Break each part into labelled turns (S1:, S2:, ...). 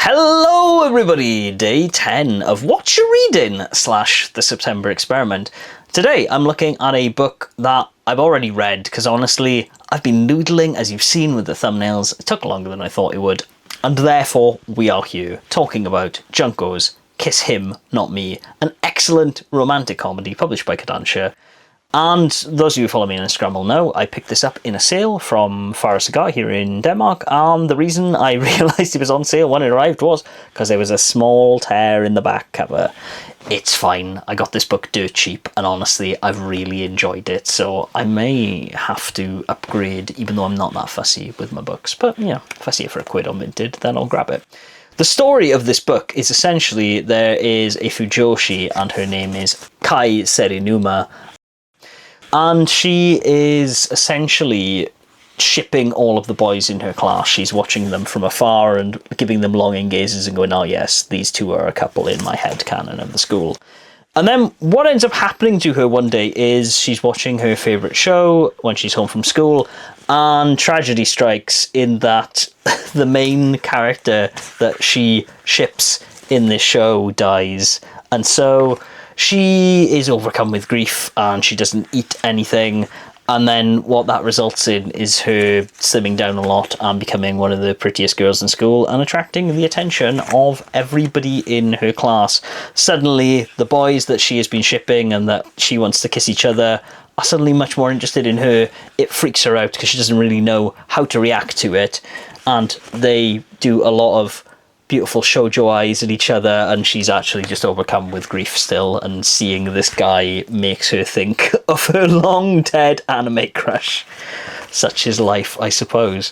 S1: Hello everybody, day 10 of What You Reading / the September Experiment. Today I'm looking at a book that I've already read because honestly I've been noodling, as you've seen with the thumbnails. It took longer than I thought it would, and therefore we are here talking about Junko's Kiss Him Not Me, an excellent romantic comedy published by Kodansha. And those of you who follow me on Instagram will know I picked this up in a sale from Farah Cigar here in Denmark, and the reason I realised it was on sale when it arrived was because there was a small tear in the back cover. It's fine, I got this book dirt cheap, and honestly I've really enjoyed it, so I may have to upgrade, even though I'm not that fussy with my books. But yeah, if I see it for £1 on Minted, then I'll grab it. The story of this book is essentially there is a Fujoshi and her name is Kae Serinuma. And she is essentially shipping all of the boys in her class. She's watching them from afar and giving them longing gazes and going, oh yes, these two are a couple in my head canon of the school. And then what ends up happening to her one day is she's watching her favourite show when she's home from school, and tragedy strikes in that the main character that she ships in this show dies. And so she is overcome with grief and she doesn't eat anything, and then what that results in is her slimming down a lot and becoming one of the prettiest girls in school and attracting the attention of everybody in her class. Suddenly the boys that she has been shipping and that she wants to kiss each other are suddenly much more interested in her. It freaks her out because she doesn't really know how to react to it, and they do a lot of beautiful shoujo eyes at each other, and she's actually just overcome with grief still, and seeing this guy makes her think of her long dead anime crush. Such is life, I suppose.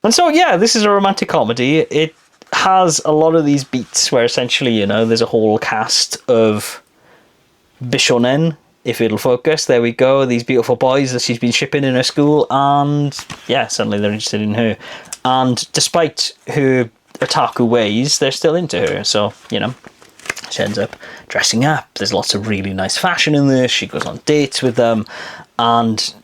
S1: And so yeah, this is a romantic comedy. It has a lot of these beats where essentially, you know, there's a whole cast of bishonen, if it'll focus. There we go, these beautiful boys that she's been shipping in her school, and yeah, suddenly they're interested in her. And despite her otaku ways, they're still into her, so you know, she ends up dressing up. There's lots of really nice fashion in this. She goes on dates with them, and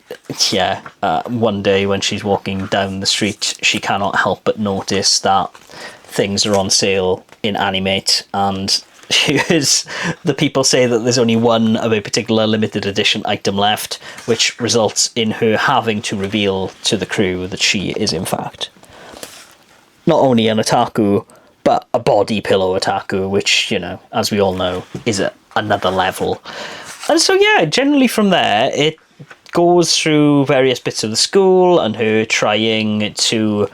S1: yeah, one day when she's walking down the street, she cannot help but notice that things are on sale in Animate, and the people say that there's only one of a particular limited edition item left, which results in her having to reveal to the crew that she is in fact not only an otaku, but a body pillow otaku, which, you know, as we all know, is at another level. And so, yeah, generally from there, it goes through various bits of the school and her trying to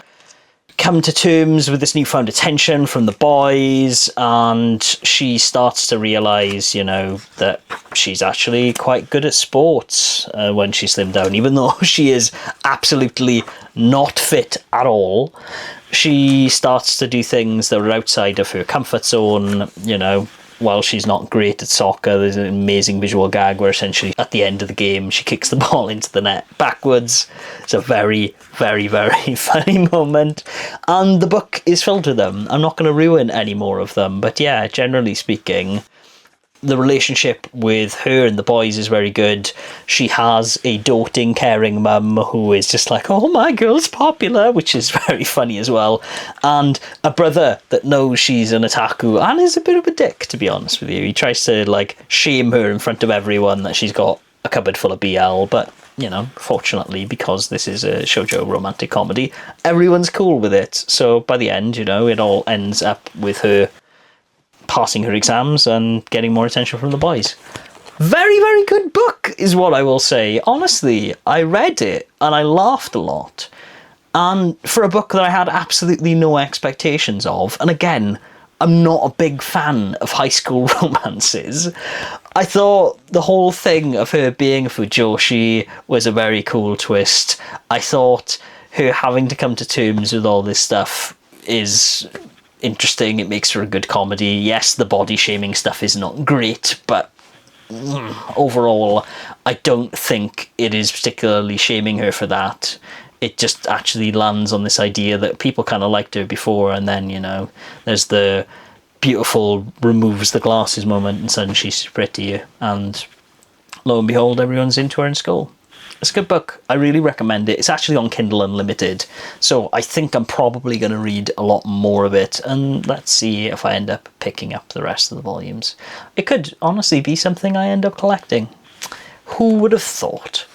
S1: come to terms with this newfound attention from the boys, and she starts to realise, you know, that she's actually quite good at sports when she slimmed down, even though she is absolutely not fit at all. She starts to do things that are outside of her comfort zone, you know. While she's not great at soccer, there's an amazing visual gag where essentially at the end of the game she kicks the ball into the net backwards. It's a very, very, very funny moment, and the book is filled with them. I'm not going to ruin any more of them, but yeah, generally speaking, the relationship with her and the boys is very good. She has a doting, caring mum who is just like, oh, my girl's popular, which is very funny as well. And a brother that knows she's an otaku and is a bit of a dick, to be honest with you. He tries to, like, shame her in front of everyone that she's got a cupboard full of BL, but, you know, fortunately, because this is a shoujo romantic comedy, everyone's cool with it. So by the end, you know, it all ends up with her passing her exams and getting more attention from the boys. Very, very good book is what I will say. Honestly, I read it and I laughed a lot. And for a book that I had absolutely no expectations of, and again, I'm not a big fan of high school romances, I thought the whole thing of her being a Fujoshi was a very cool twist. I thought her having to come to terms with all this stuff is interesting. It makes for a good comedy. Yes, the body shaming stuff is not great, but overall I don't think it is particularly shaming her for that. It just actually lands on this idea that people kind of liked her before, and then, you know, there's the beautiful removes the glasses moment and suddenly she's pretty, and lo and behold, everyone's into her in school. It's a good book. I really recommend it. It's actually on Kindle Unlimited, so I think I'm probably going to read a lot more of it, and let's see if I end up picking up the rest of the volumes. It could honestly be something I end up collecting. Who would have thought?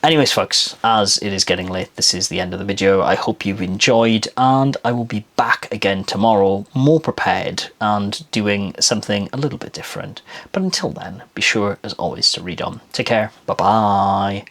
S1: Anyways, folks, as it is getting late, this is the end of the video. I hope you've enjoyed, and I will be back again tomorrow, more prepared and doing something a little bit different. But until then, be sure, as always, to read on. Take care. Bye-bye.